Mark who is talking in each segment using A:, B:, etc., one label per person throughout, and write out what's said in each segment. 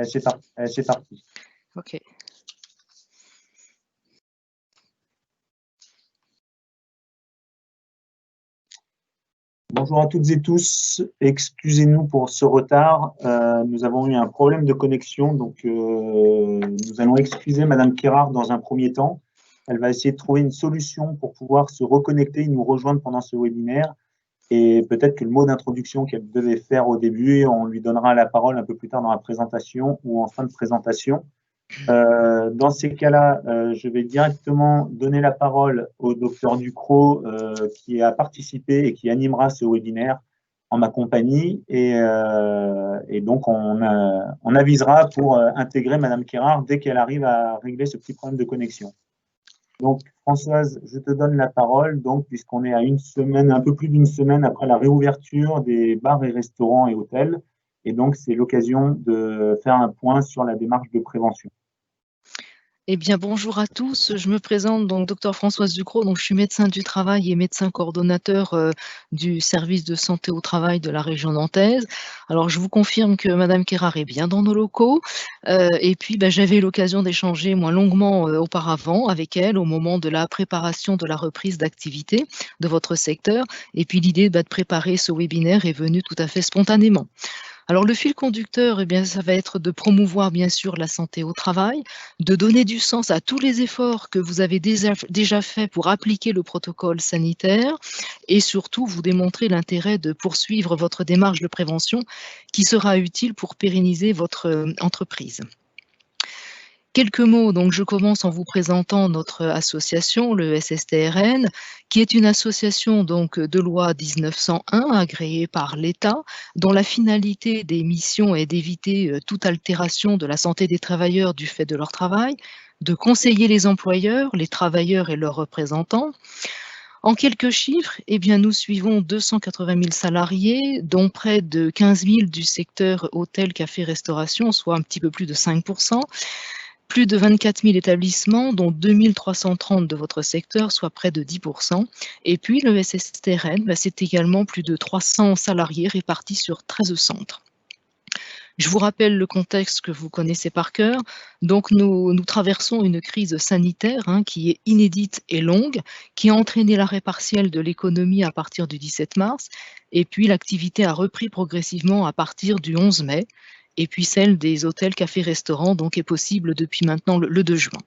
A: C'est parti.
B: Ok.
A: Bonjour à toutes et tous. Excusez-nous pour ce retard. Nous avons eu un problème de connexion, donc nous allons excuser Madame Kérard dans un premier temps. Elle va essayer de trouver une solution pour pouvoir se reconnecter et nous rejoindre pendant ce webinaire. Et peut-être que le mot d'introduction qu'elle devait faire au début, on lui donnera la parole un peu plus tard dans la présentation ou en fin de présentation. Dans ces cas-là, je vais directement donner la parole au docteur Ducrot qui a participé et qui animera ce webinaire en ma compagnie. Et donc, on avisera pour intégrer Madame Kérard dès qu'elle arrive à régler ce petit problème de connexion. Donc, Françoise, je te donne la parole, donc, puisqu'on est à une semaine, un peu plus d'une semaine après la réouverture des bars et restaurants et hôtels. Et donc, c'est l'occasion de faire un point sur la démarche de prévention.
B: Eh bien, bonjour à tous. Je me présente donc Dr Françoise Ducrot, donc je suis médecin du travail et médecin coordonnateur du service de santé au travail de la région nantaise. Alors, je vous confirme que Madame Kérard est bien dans nos locaux. Et puis, j'avais l'occasion d'échanger moi longuement auparavant avec elle au moment de la préparation de la reprise d'activité de votre secteur. Et puis, l'idée de préparer ce webinaire est venue tout à fait spontanément. Alors le fil conducteur, eh bien, ça va être de promouvoir bien sûr la santé au travail, de donner du sens à tous les efforts que vous avez déjà faits pour appliquer le protocole sanitaire et surtout vous démontrer l'intérêt de poursuivre votre démarche de prévention qui sera utile pour pérenniser votre entreprise. Quelques mots, donc je commence en vous présentant notre association, le SSTRN, qui est une association donc de loi 1901 agréée par l'État, dont la finalité des missions est d'éviter toute altération de la santé des travailleurs du fait de leur travail, de conseiller les employeurs, les travailleurs et leurs représentants. En quelques chiffres, eh bien, nous suivons 280 000 salariés, dont près de 15 000 du secteur hôtel, café, restauration, soit un petit peu plus de 5%. Plus de 24 000 établissements, dont 2 330 de votre secteur, soit près de 10%. Et puis le SSTRN, c'est également plus de 300 salariés répartis sur 13 centres. Je vous rappelle le contexte que vous connaissez par cœur. Donc nous traversons une crise sanitaire qui est inédite et longue, qui a entraîné l'arrêt partiel de l'économie à partir du 17 mars, et puis l'activité a repris progressivement à partir du 11 mai, et puis celle des hôtels, cafés, restaurants, donc est possible depuis maintenant le 2 juin.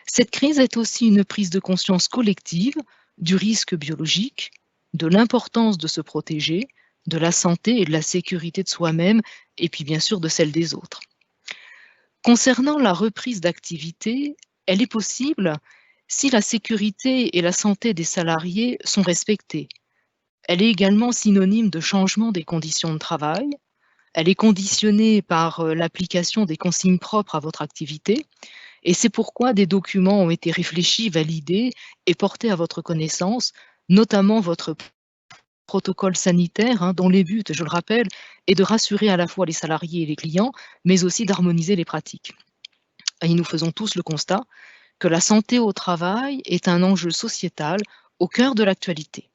B: Cette crise est aussi une prise de conscience collective du risque biologique, de l'importance de se protéger, de la santé et de la sécurité de soi-même, et puis bien sûr de celle des autres. Concernant la reprise d'activité, elle est possible si la sécurité et la santé des salariés sont respectées. Elle est également synonyme de changement des conditions de travail. Elle est conditionnée par l'application des consignes propres à votre activité. Et c'est pourquoi des documents ont été réfléchis, validés et portés à votre connaissance, notamment votre protocole sanitaire, dont les buts, je le rappelle, est de rassurer à la fois les salariés et les clients, mais aussi d'harmoniser les pratiques. Et nous faisons tous le constat que la santé au travail est un enjeu sociétal au cœur de l'actualité.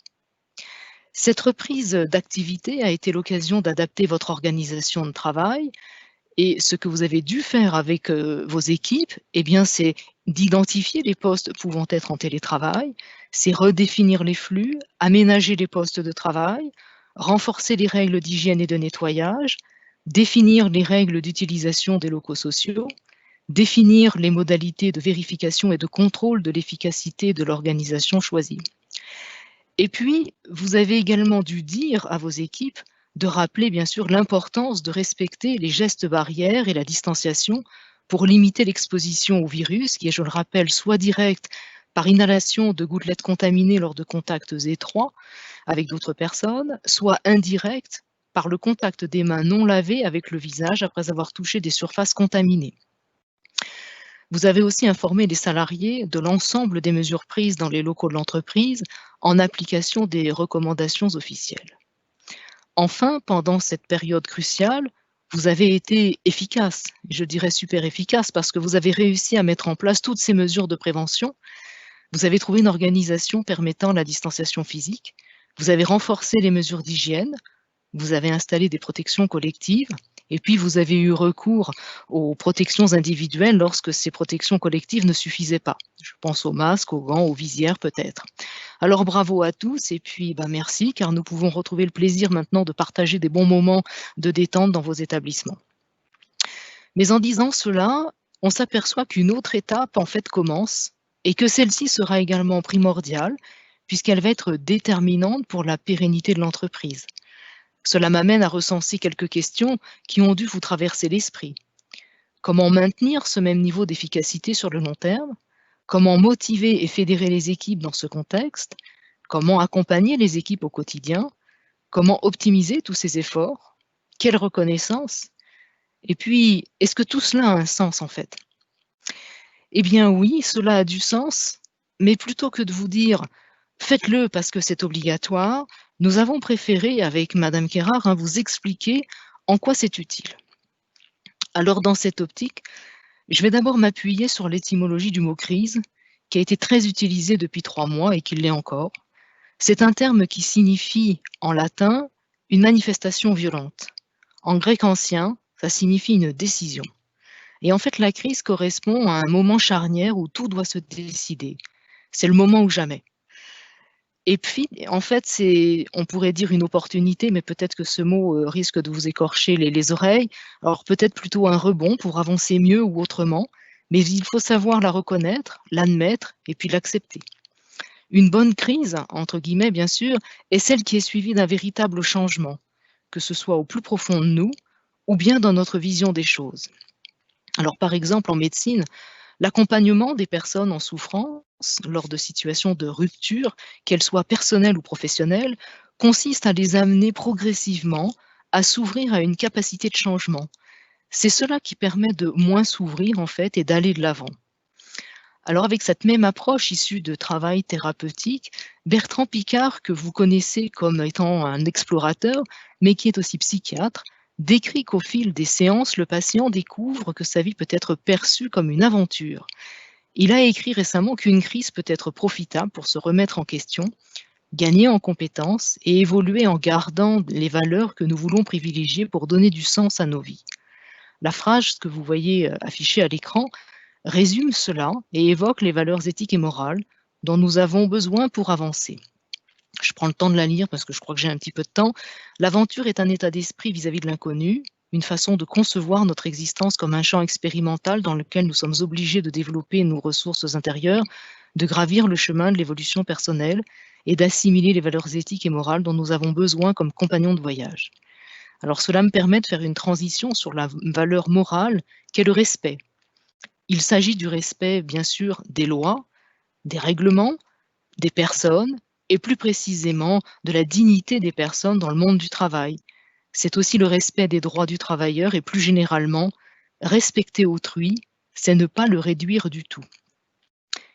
B: Cette reprise d'activité a été l'occasion d'adapter votre organisation de travail. Et ce que vous avez dû faire avec vos équipes, eh bien, c'est d'identifier les postes pouvant être en télétravail, c'est redéfinir les flux, aménager les postes de travail, renforcer les règles d'hygiène et de nettoyage, définir les règles d'utilisation des locaux sociaux, définir les modalités de vérification et de contrôle de l'efficacité de l'organisation choisie. Et puis, vous avez également dû dire à vos équipes de rappeler bien sûr l'importance de respecter les gestes barrières et la distanciation pour limiter l'exposition au virus, qui est, je le rappelle, soit directe par inhalation de gouttelettes contaminées lors de contacts étroits avec d'autres personnes, soit indirecte par le contact des mains non lavées avec le visage après avoir touché des surfaces contaminées. Vous avez aussi informé les salariés de l'ensemble des mesures prises dans les locaux de l'entreprise en application des recommandations officielles. Enfin, pendant cette période cruciale, vous avez été efficace, je dirais super efficace, parce que vous avez réussi à mettre en place toutes ces mesures de prévention. Vous avez trouvé une organisation permettant la distanciation physique, vous avez renforcé les mesures d'hygiène, vous avez installé des protections collectives, Et puis, vous avez eu recours aux protections individuelles lorsque ces protections collectives ne suffisaient pas. Je pense aux masques, aux gants, aux visières peut-être. Alors bravo à tous et puis merci car nous pouvons retrouver le plaisir maintenant de partager des bons moments de détente dans vos établissements. Mais en disant cela, on s'aperçoit qu'une autre étape en fait commence et que celle-ci sera également primordiale puisqu'elle va être déterminante pour la pérennité de l'entreprise. Cela m'amène à recenser quelques questions qui ont dû vous traverser l'esprit. Comment maintenir ce même niveau d'efficacité sur le long terme? Comment motiver et fédérer les équipes dans ce contexte? Comment accompagner les équipes au quotidien? Comment optimiser tous ces efforts? Quelle reconnaissance? Et puis, est-ce que tout cela a un sens en fait? Eh bien oui, cela a du sens, mais plutôt que de vous dire « faites-le parce que c'est obligatoire », nous avons préféré, avec Madame Kérard, vous expliquer en quoi c'est utile. Alors dans cette optique, je vais d'abord m'appuyer sur l'étymologie du mot « crise », qui a été très utilisé depuis 3 mois et qui l'est encore. C'est un terme qui signifie, en latin, une manifestation violente. En grec ancien, ça signifie une décision. Et en fait, la crise correspond à un moment charnière où tout doit se décider. C'est le moment ou jamais. Et puis, en fait, on pourrait dire une opportunité, mais peut-être que ce mot risque de vous écorcher les oreilles. Alors peut-être plutôt un rebond pour avancer mieux ou autrement, mais il faut savoir la reconnaître, l'admettre et puis l'accepter. Une bonne crise, entre guillemets bien sûr, est celle qui est suivie d'un véritable changement, que ce soit au plus profond de nous ou bien dans notre vision des choses. Alors par exemple en médecine, l'accompagnement des personnes en souffrance lors de situations de rupture, qu'elles soient personnelles ou professionnelles, consiste à les amener progressivement à s'ouvrir à une capacité de changement. C'est cela qui permet de moins s'ouvrir en fait et d'aller de l'avant. Alors avec cette même approche issue de travail thérapeutique, Bertrand Piccard, que vous connaissez comme étant un explorateur, mais qui est aussi psychiatre, décrit qu'au fil des séances, le patient découvre que sa vie peut être perçue comme une aventure. Il a écrit récemment qu'une crise peut être profitable pour se remettre en question, gagner en compétences et évoluer en gardant les valeurs que nous voulons privilégier pour donner du sens à nos vies. La phrase que vous voyez affichée à l'écran résume cela et évoque les valeurs éthiques et morales dont nous avons besoin pour avancer. Je prends le temps de la lire parce que je crois que j'ai un petit peu de temps. L'aventure est un état d'esprit vis-à-vis de l'inconnu, une façon de concevoir notre existence comme un champ expérimental dans lequel nous sommes obligés de développer nos ressources intérieures, de gravir le chemin de l'évolution personnelle et d'assimiler les valeurs éthiques et morales dont nous avons besoin comme compagnons de voyage. Alors cela me permet de faire une transition sur la valeur morale qu'est le respect. Il s'agit du respect, bien sûr, des lois, des règlements, des personnes, et plus précisément de la dignité des personnes dans le monde du travail. C'est aussi le respect des droits du travailleur et plus généralement, respecter autrui, c'est ne pas le réduire du tout.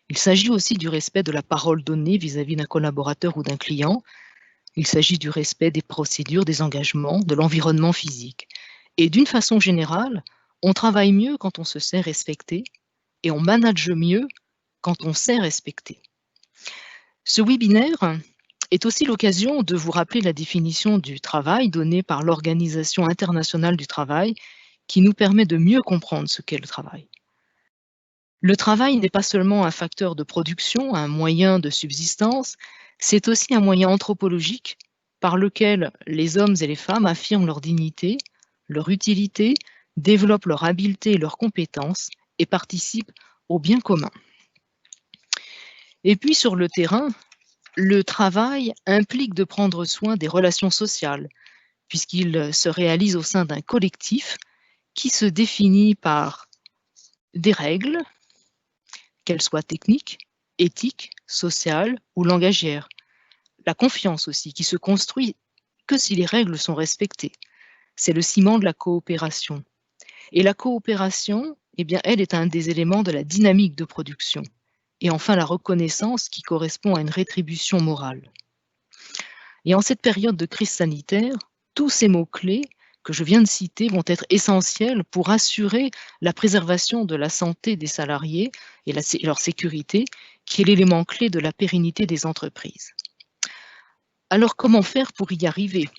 B: Il s'agit aussi du respect de la parole donnée vis-à-vis d'un collaborateur ou d'un client. Il s'agit du respect des procédures, des engagements, de l'environnement physique. Et d'une façon générale, on travaille mieux quand on se sait respecter et on manage mieux quand on sait respecter. Ce webinaire est aussi l'occasion de vous rappeler la définition du travail donnée par l'Organisation internationale du travail qui nous permet de mieux comprendre ce qu'est le travail. Le travail n'est pas seulement un facteur de production, un moyen de subsistance, c'est aussi un moyen anthropologique par lequel les hommes et les femmes affirment leur dignité, leur utilité, développent leur habileté et leurs compétences et participent au bien commun. Et puis sur le terrain, le travail implique de prendre soin des relations sociales, puisqu'il se réalise au sein d'un collectif qui se définit par des règles, qu'elles soient techniques, éthiques, sociales ou langagières. La confiance aussi, qui se construit que si les règles sont respectées. C'est le ciment de la coopération. Et la coopération, eh bien, elle est un des éléments de la dynamique de production. Et enfin, la reconnaissance qui correspond à une rétribution morale. Et en cette période de crise sanitaire, tous ces mots-clés que je viens de citer vont être essentiels pour assurer la préservation de la santé des salariés et leur sécurité, qui est l'élément clé de la pérennité des entreprises. Alors, comment faire pour y arriver?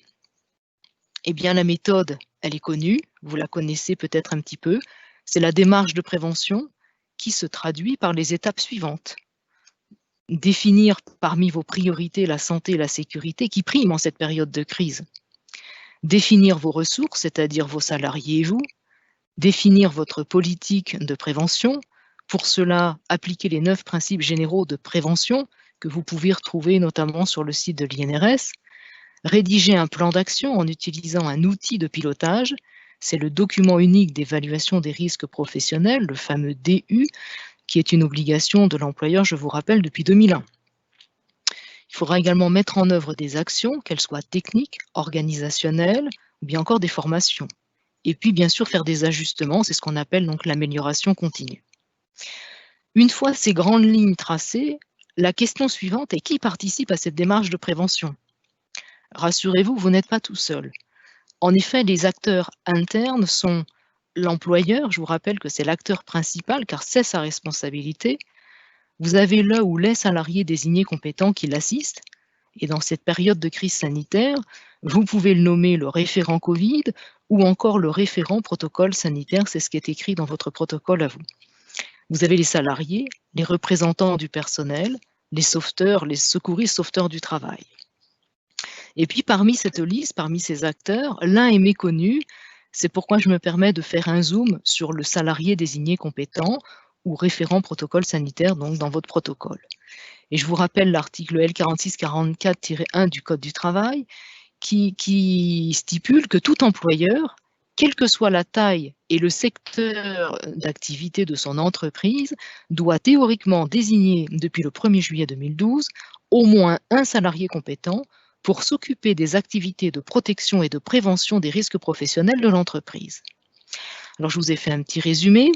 B: Eh bien, la méthode, elle est connue, vous la connaissez peut-être un petit peu. C'est la démarche de prévention qui se traduit par les étapes suivantes. Définir parmi vos priorités la santé et la sécurité qui priment en cette période de crise. Définir vos ressources, c'est-à-dire vos salariés et vous. Définir votre politique de prévention. Pour cela, appliquer les 9 principes généraux de prévention que vous pouvez retrouver notamment sur le site de l'INRS. Rédiger un plan d'action en utilisant un outil de pilotage, c'est le document unique d'évaluation des risques professionnels, le fameux DU, qui est une obligation de l'employeur, je vous rappelle, depuis 2001. Il faudra également mettre en œuvre des actions, qu'elles soient techniques, organisationnelles, ou bien encore des formations. Et puis, bien sûr, faire des ajustements, c'est ce qu'on appelle donc l'amélioration continue. Une fois ces grandes lignes tracées, la question suivante est qui participe à cette démarche de prévention? Rassurez-vous, vous n'êtes pas tout seul. En effet, les acteurs internes sont l'employeur, je vous rappelle que c'est l'acteur principal car c'est sa responsabilité. Vous avez le ou les salariés désignés compétents qui l'assistent. Et dans cette période de crise sanitaire, vous pouvez le nommer le référent Covid ou encore le référent protocole sanitaire, c'est ce qui est écrit dans votre protocole à vous. Vous avez les salariés, les représentants du personnel, les sauveteurs, les secouristes sauveteurs du travail. Et puis parmi cette liste, parmi ces acteurs, l'un est méconnu, c'est pourquoi je me permets de faire un zoom sur le salarié désigné compétent ou référent protocole sanitaire donc dans votre protocole. Et je vous rappelle l'article L4644-1 du Code du travail qui stipule que tout employeur, quelle que soit la taille et le secteur d'activité de son entreprise, doit théoriquement désigner depuis le 1er juillet 2012 au moins un salarié compétent pour s'occuper des activités de protection et de prévention des risques professionnels de l'entreprise. Alors, je vous ai fait un petit résumé.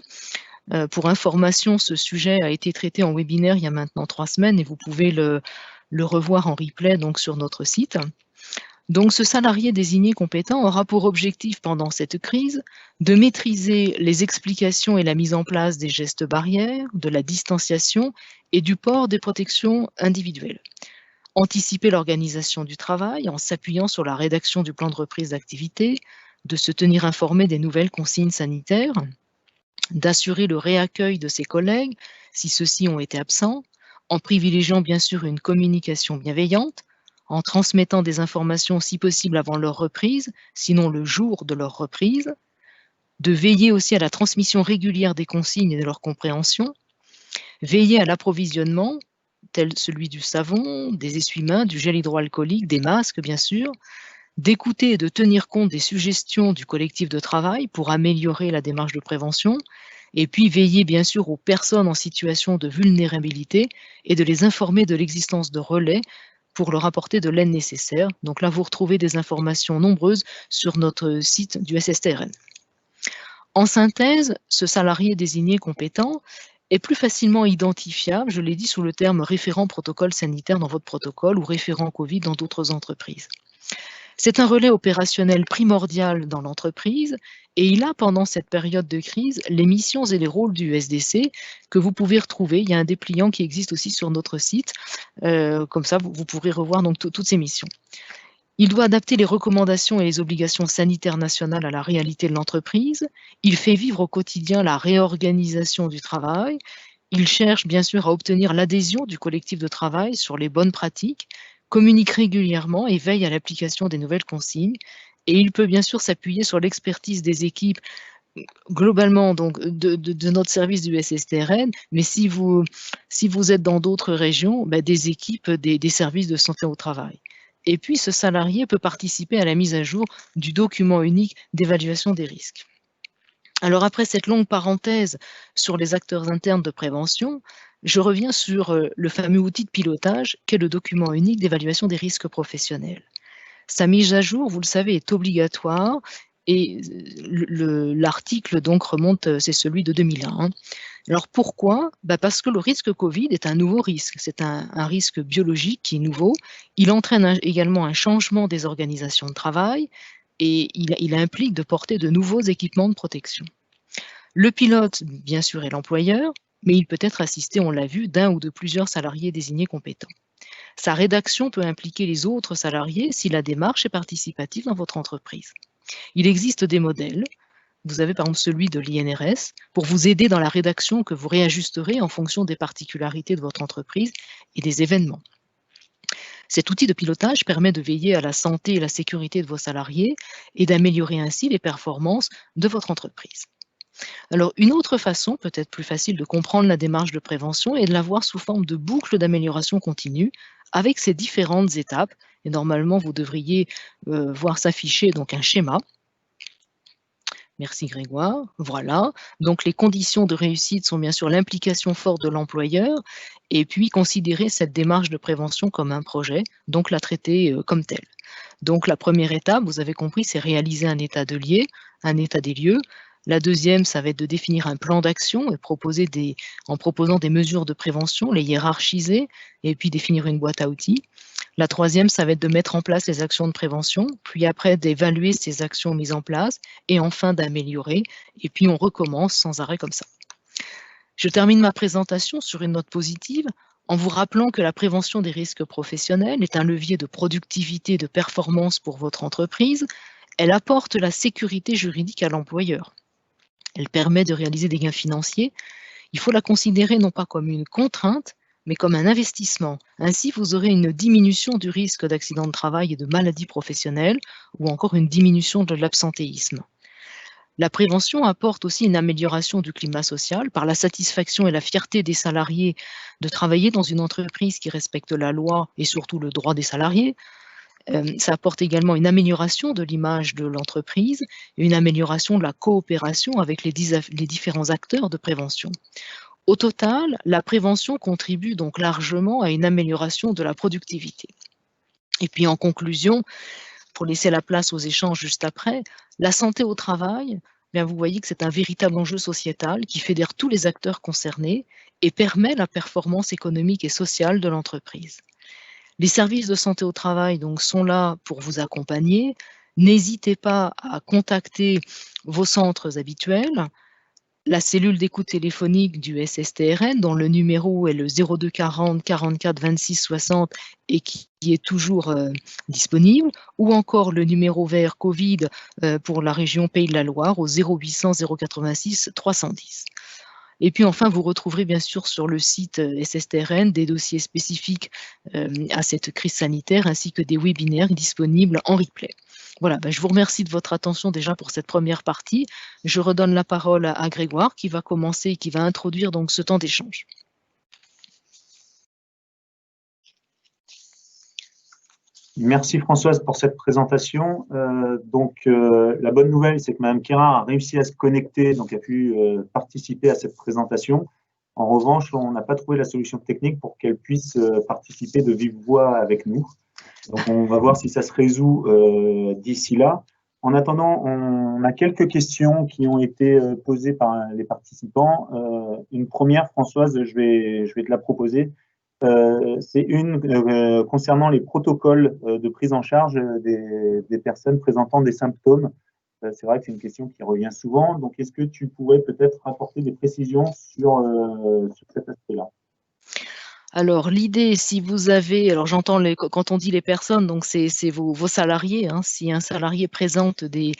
B: Pour information, ce sujet a été traité en webinaire il y a maintenant 3 semaines et vous pouvez le revoir en replay donc, sur notre site. Donc, ce salarié désigné compétent aura pour objectif pendant cette crise de maîtriser les explications et la mise en place des gestes barrières, de la distanciation et du port des protections individuelles. Anticiper l'organisation du travail en s'appuyant sur la rédaction du plan de reprise d'activité, de se tenir informé des nouvelles consignes sanitaires, d'assurer le réaccueil de ses collègues si ceux-ci ont été absents, en privilégiant bien sûr une communication bienveillante, en transmettant des informations si possible avant leur reprise, sinon le jour de leur reprise, de veiller aussi à la transmission régulière des consignes et de leur compréhension, veiller à l'approvisionnement, tel celui du savon, des essuie-mains, du gel hydroalcoolique, des masques bien sûr, d'écouter et de tenir compte des suggestions du collectif de travail pour améliorer la démarche de prévention, et puis veiller bien sûr aux personnes en situation de vulnérabilité et de les informer de l'existence de relais pour leur apporter de l'aide nécessaire. Donc là, vous retrouvez des informations nombreuses sur notre site du SSTRN. En synthèse, ce salarié désigné compétent est plus facilement identifiable, je l'ai dit, sous le terme référent protocole sanitaire dans votre protocole ou référent Covid dans d'autres entreprises. C'est un relais opérationnel primordial dans l'entreprise et il a, pendant cette période de crise, les missions et les rôles du SDC que vous pouvez retrouver. Il y a un dépliant qui existe aussi sur notre site. Comme ça, vous pourrez revoir donc toutes ces missions. Il doit adapter les recommandations et les obligations sanitaires nationales à la réalité de l'entreprise. Il fait vivre au quotidien la réorganisation du travail. Il cherche bien sûr à obtenir l'adhésion du collectif de travail sur les bonnes pratiques, communique régulièrement et veille à l'application des nouvelles consignes. Et il peut bien sûr s'appuyer sur l'expertise des équipes globalement donc, de notre service du SSTRN, mais si vous êtes dans d'autres régions, des équipes des services de santé au travail. Et puis, ce salarié peut participer à la mise à jour du document unique d'évaluation des risques. Alors, après cette longue parenthèse sur les acteurs internes de prévention, je reviens sur le fameux outil de pilotage qu'est le document unique d'évaluation des risques professionnels. Sa mise à jour, vous le savez, est obligatoire et l'article donc remonte, c'est celui de 2001. Alors pourquoi? Parce que le risque Covid est un nouveau risque, c'est un risque biologique qui est nouveau. Il entraîne également un changement des organisations de travail et il implique de porter de nouveaux équipements de protection. Le pilote, bien sûr, est l'employeur, mais il peut être assisté, on l'a vu, d'un ou de plusieurs salariés désignés compétents. Sa rédaction peut impliquer les autres salariés si la démarche est participative dans votre entreprise. Il existe des modèles. Vous avez par exemple celui de l'INRS pour vous aider dans la rédaction que vous réajusterez en fonction des particularités de votre entreprise et des événements. Cet outil de pilotage permet de veiller à la santé et la sécurité de vos salariés et d'améliorer ainsi les performances de votre entreprise. Alors, une autre façon, peut-être plus facile de comprendre la démarche de prévention, est de la voir sous forme de boucle d'amélioration continue avec ces différentes étapes. Et normalement, vous devriez voir s'afficher donc un schéma. Merci Grégoire. Voilà. Donc, les conditions de réussite sont bien sûr l'implication forte de l'employeur et puis considérer cette démarche de prévention comme un projet, donc la traiter comme telle. Donc, la première étape, vous avez compris, c'est réaliser un état des lieux. La deuxième, ça va être de définir un plan d'action et en proposant des mesures de prévention, les hiérarchiser et puis définir une boîte à outils. La troisième, ça va être de mettre en place les actions de prévention, puis après d'évaluer ces actions mises en place et enfin d'améliorer. Et puis on recommence sans arrêt comme ça. Je termine ma présentation sur une note positive en vous rappelant que la prévention des risques professionnels est un levier de productivité et de performance pour votre entreprise. Elle apporte la sécurité juridique à l'employeur. Elle permet de réaliser des gains financiers. Il faut la considérer non pas comme une contrainte, mais comme un investissement. Ainsi, vous aurez une diminution du risque d'accident de travail et de maladies professionnelles, ou encore une diminution de l'absentéisme. La prévention apporte aussi une amélioration du climat social par la satisfaction et la fierté des salariés de travailler dans une entreprise qui respecte la loi et surtout le droit des salariés. Ça apporte également une amélioration de l'image de l'entreprise et une amélioration de la coopération avec les différents acteurs de prévention. Au total, la prévention contribue donc largement à une amélioration de la productivité. Et puis en conclusion, pour laisser la place aux échanges juste après, la santé au travail, bien vous voyez que c'est un véritable enjeu sociétal qui fédère tous les acteurs concernés et permet la performance économique et sociale de l'entreprise. Les services de santé au travail donc, sont là pour vous accompagner. N'hésitez pas à contacter vos centres habituels, la cellule d'écoute téléphonique du SSTRN, dont le numéro est le 02 40 44 26 60 et qui est toujours disponible, ou encore le numéro vert Covid pour la région Pays de la Loire au 0800 086 310. Et puis enfin, vous retrouverez bien sûr sur le site SSTRN des dossiers spécifiques à cette crise sanitaire ainsi que des webinaires disponibles en replay. Voilà, je vous remercie de votre attention déjà pour cette première partie. Je redonne la parole à Grégoire qui va commencer et qui va introduire donc ce temps d'échange.
A: Merci Françoise pour cette présentation. La bonne nouvelle, c'est que Mme Kirard a réussi à se connecter, donc a pu participer à cette présentation. En revanche, on n'a pas trouvé la solution technique pour qu'elle puisse participer de vive voix avec nous. Donc, on va voir si ça se résout d'ici là. En attendant, on a quelques questions qui ont été posées par les participants. Une première, Françoise, je vais te la proposer. C'est une concernant les protocoles de prise en charge des personnes présentant des symptômes. C'est vrai que c'est une question qui revient souvent. Donc, est-ce que tu pourrais peut-être apporter des précisions sur cet aspect-là?
B: Alors l'idée, si vous avez, alors j'entends quand on dit les personnes, donc c'est vos salariés, hein, si un salarié présente des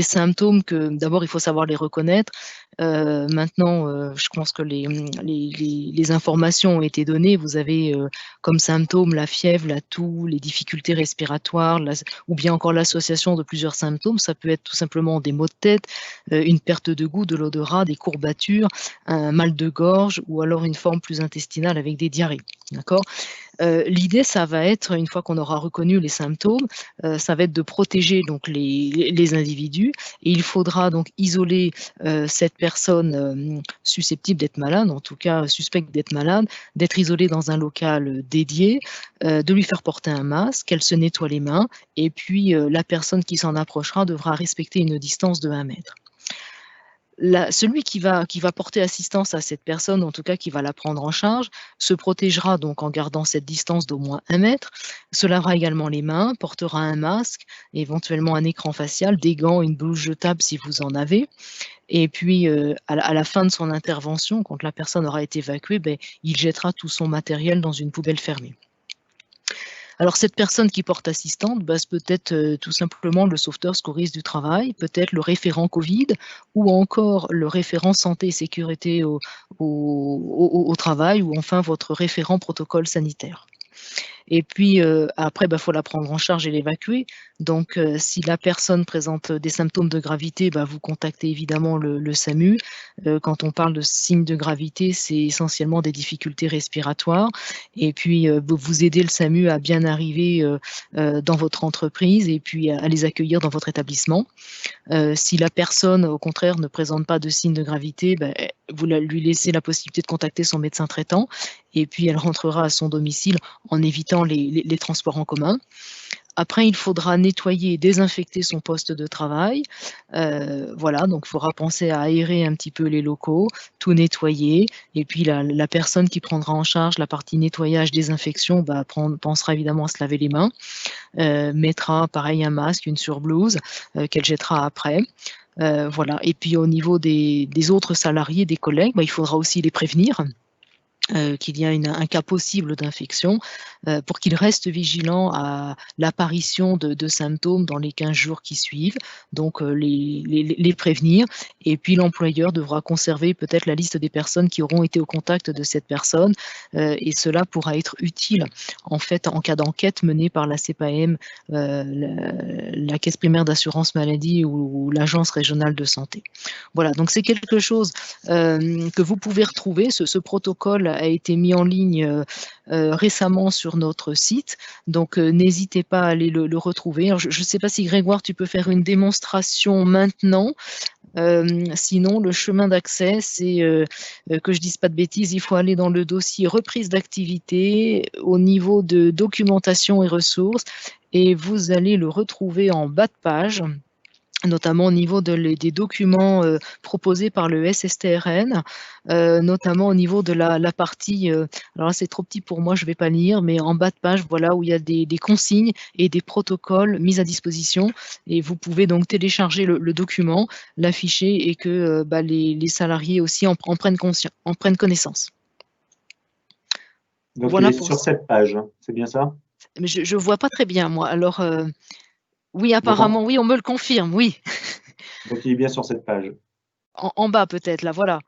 B: symptômes que d'abord il faut savoir les reconnaître. Maintenant, je pense que les informations ont été données. Vous avez comme symptômes la fièvre, la toux, les difficultés respiratoires, ou bien encore l'association de plusieurs symptômes. Ça peut être tout simplement des maux de tête, une perte de goût, de l'odorat, des courbatures, un mal de gorge ou alors une forme plus intestinale avec des diarrhées. D'accord ? L'idée, ça va être, une fois qu'on aura reconnu les symptômes, ça va être de protéger donc les individus et il faudra donc isoler cette personne susceptible d'être malade, en tout cas suspecte d'être malade, d'être isolée dans un local dédié, de lui faire porter un masque, qu'elle se nettoie les mains et puis la personne qui s'en approchera devra respecter une distance de 1 mètre. Celui qui va porter assistance à cette personne, en tout cas qui va la prendre en charge, se protégera donc en gardant cette distance d'au moins 1 mètre, se lavera également les mains, portera un masque, éventuellement un écran facial, des gants, une blouse jetable si vous en avez. Et puis, à la fin de son intervention, quand la personne aura été évacuée, il jettera tout son matériel dans une poubelle fermée. Alors cette personne qui porte assistante, c'est peut-être tout simplement le sauveteur secouriste du travail, peut-être le référent Covid ou encore le référent santé et sécurité au travail ou enfin votre référent protocole sanitaire. Et puis après, faut la prendre en charge et l'évacuer. Donc si la personne présente des symptômes de gravité, vous contactez évidemment le SAMU. Quand on parle de signes de gravité, c'est essentiellement des difficultés respiratoires. Et puis vous aidez le SAMU à bien arriver dans votre entreprise et puis à les accueillir dans votre établissement. Si la personne, au contraire, ne présente pas de signes de gravité, vous lui laissez la possibilité de contacter son médecin traitant et puis elle rentrera à son domicile en évitant les transports en commun. Après, il faudra nettoyer et désinfecter son poste de travail. Voilà, donc il faudra penser à aérer un petit peu les locaux, tout nettoyer. Et puis la personne qui prendra en charge la partie nettoyage, désinfection, pensera évidemment à se laver les mains, mettra pareil un masque, une surblouse qu'elle jettera après. Voilà. Et puis au niveau des autres salariés, des collègues, il faudra aussi les prévenir qu'il y a un cas possible d'infection pour qu'ils restent vigilants à l'apparition de symptômes dans les 15 jours qui suivent, donc les prévenir. Et puis l'employeur devra conserver peut-être la liste des personnes qui auront été au contact de cette personne et cela pourra être utile en fait en cas d'enquête menée par la CPAM, la Caisse primaire d'assurance maladie ou l'Agence régionale de santé. Voilà, donc c'est quelque chose que vous pouvez retrouver. Ce protocole a été mis en ligne récemment sur notre site, donc n'hésitez pas à aller le retrouver. Alors, je ne sais pas si Grégoire, tu peux faire une démonstration maintenant. Sinon, le chemin d'accès, c'est que je ne dise pas de bêtises, il faut aller dans le dossier reprise d'activité au niveau de documentation et ressources et vous allez le retrouver en bas de page, notamment au niveau des documents proposés par le SSTRN, notamment au niveau de la partie, alors là c'est trop petit pour moi, je ne vais pas lire, mais en bas de page, voilà, où il y a des consignes et des protocoles mis à disposition, et vous pouvez donc télécharger le document, l'afficher, et que les salariés aussi en prennent connaissance.
A: Donc voilà, il est sur cette page, c'est bien ça?
B: Mais je ne vois pas très bien, moi, alors... Oui, apparemment, oui, on me le confirme, oui.
A: Donc, il est bien sur cette page.
B: En bas, peut-être, là, voilà.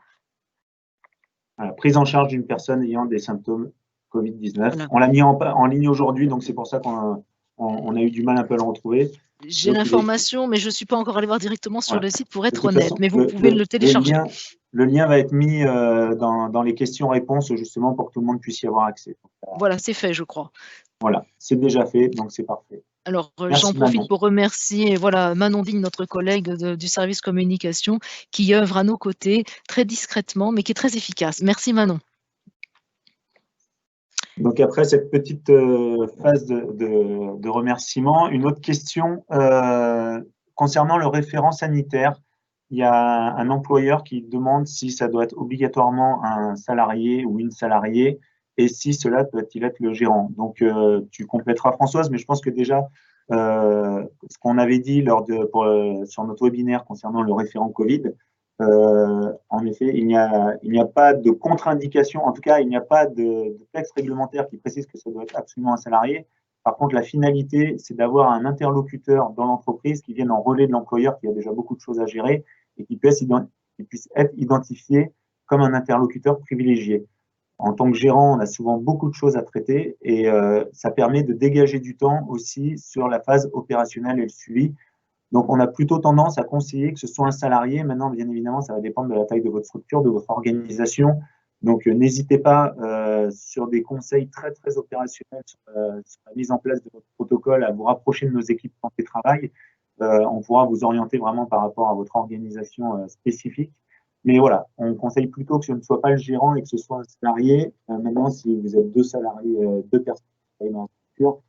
A: Voilà, prise en charge d'une personne ayant des symptômes Covid-19. Voilà. On l'a mis en ligne aujourd'hui, donc c'est pour ça qu'on a eu du mal un peu à le retrouver.
B: J'ai l'information, mais je ne suis pas encore allé voir directement sur le site pour être honnête, mais vous pouvez le télécharger.
A: Le lien va être mis dans les questions-réponses, justement, pour que tout le monde puisse y avoir accès.
B: Voilà, c'est fait, je crois.
A: Voilà, c'est déjà fait, donc c'est parfait.
B: Alors, j'en profite pour remercier Manon Digne, notre collègue du service communication, qui œuvre à nos côtés très discrètement, mais qui est très efficace. Merci Manon.
A: Donc après cette petite phase de remerciement, une autre question concernant le référent sanitaire. Il y a un employeur qui demande si ça doit être obligatoirement un salarié ou une salariée et si cela peut-il être le gérant. Donc, tu compléteras Françoise, mais je pense que déjà, ce qu'on avait dit sur notre webinaire concernant le référent Covid, en effet, il n'y a pas de contre-indication, en tout cas, il n'y a pas de texte réglementaire qui précise que ça doit être absolument un salarié. Par contre, la finalité, c'est d'avoir un interlocuteur dans l'entreprise qui vienne en relais de l'employeur qui a déjà beaucoup de choses à gérer et qui puisse être identifié comme un interlocuteur privilégié. En tant que gérant, on a souvent beaucoup de choses à traiter et ça permet de dégager du temps aussi sur la phase opérationnelle et le suivi. Donc, on a plutôt tendance à conseiller que ce soit un salarié. Maintenant, bien évidemment, ça va dépendre de la taille de votre structure, de votre organisation. Donc, n'hésitez pas sur des conseils très, très opérationnels sur la mise en place de votre protocole à vous rapprocher de nos équipes santé-travail. On pourra vous orienter vraiment par rapport à votre organisation spécifique. Mais voilà, on conseille plutôt que ce ne soit pas le gérant et que ce soit un salarié. Maintenant, si vous êtes deux salariés, deux personnes qui travaillent dans la structure,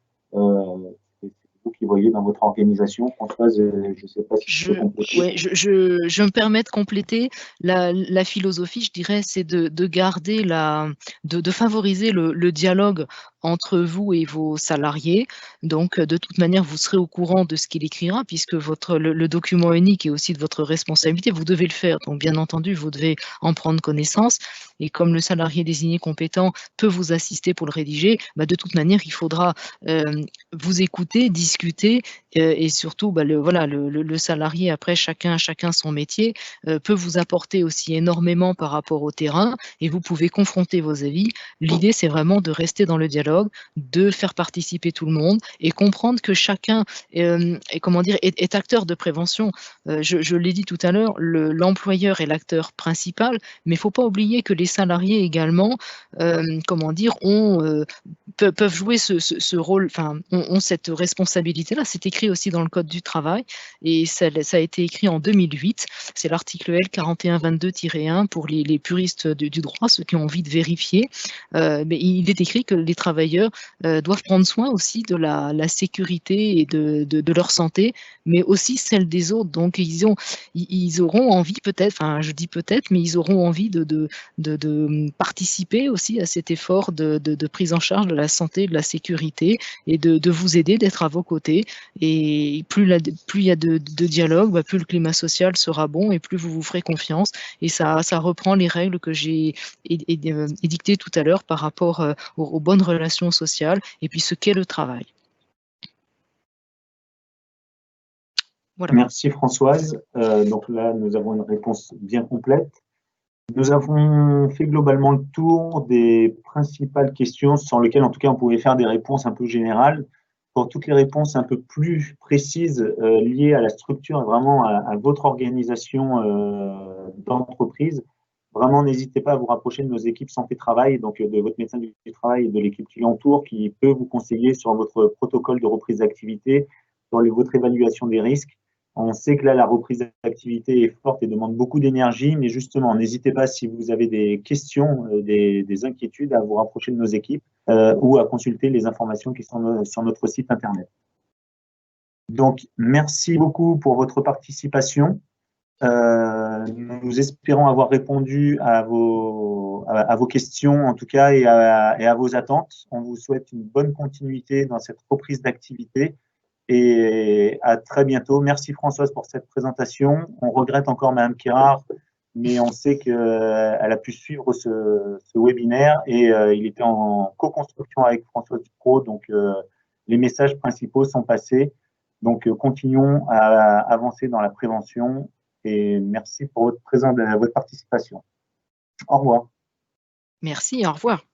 A: c'est vous qui voyez dans votre organisation. Françoise, je ne sais pas si
B: je me permets de compléter. La philosophie, je dirais, c'est de garder de favoriser le dialogue entre vous et vos salariés. Donc, de toute manière, vous serez au courant de ce qu'il écrira puisque le document unique est aussi de votre responsabilité. Vous devez le faire. Donc, bien entendu, vous devez en prendre connaissance. Et comme le salarié désigné compétent peut vous assister pour le rédiger, bah, de toute manière, il faudra vous écouter, discuter et surtout, bah, le salarié, après, chacun son métier, peut vous apporter aussi énormément par rapport au terrain et vous pouvez confronter vos avis. L'idée, c'est vraiment de rester dans le dialogue, de faire participer tout le monde et comprendre que chacun est acteur de prévention. Je l'ai dit tout à l'heure, l'employeur est l'acteur principal, mais il ne faut pas oublier que les salariés également, peuvent jouer ce rôle, enfin, ont cette responsabilité-là. C'est écrit aussi dans le code du travail et ça a été écrit en 2008. C'est l'article L 4122-1 pour les puristes du droit, ceux qui ont envie de vérifier. Mais il est écrit que les travailleurs doivent prendre soin aussi de la sécurité et de leur santé, mais aussi celle des autres. Donc, ils auront envie peut-être, enfin, je dis peut-être, mais ils auront envie de participer aussi à cet effort de prise en charge de la santé, de la sécurité et de vous aider, d'être à vos côtés. Et plus il y a de dialogue, bah, plus le climat social sera bon et plus vous vous ferez confiance. Et ça reprend les règles que j'ai édictées tout à l'heure par rapport aux bonnes relations sociales et puis ce qu'est le travail. Voilà.
A: Merci Françoise. Donc là, nous avons une réponse bien complète. Nous avons fait globalement le tour des principales questions sur lesquelles, en tout cas, on pouvait faire des réponses un peu générales. Pour toutes les réponses un peu plus précises liées à la structure et vraiment à votre organisation d'entreprise, vraiment, n'hésitez pas à vous rapprocher de nos équipes santé-travail, donc de votre médecin du travail et de l'équipe qui l'entoure, qui peut vous conseiller sur votre protocole de reprise d'activité, sur votre évaluation des risques. On sait que là, la reprise d'activité est forte et demande beaucoup d'énergie, mais justement, n'hésitez pas si vous avez des questions, des inquiétudes, à vous rapprocher de nos équipes ou à consulter les informations qui sont sur notre site Internet. Donc, merci beaucoup pour votre participation. Nous espérons avoir répondu à vos questions, en tout cas, et à vos attentes. On vous souhaite une bonne continuité dans cette reprise d'activité. Et à très bientôt. Merci Françoise pour cette présentation. On regrette encore Madame Kirard, mais on sait qu'elle a pu suivre ce webinaire et il était en co-construction avec Françoise Ducrot, donc les messages principaux sont passés. Donc continuons à avancer dans la prévention et merci pour votre participation. Au revoir.
B: Merci, au revoir.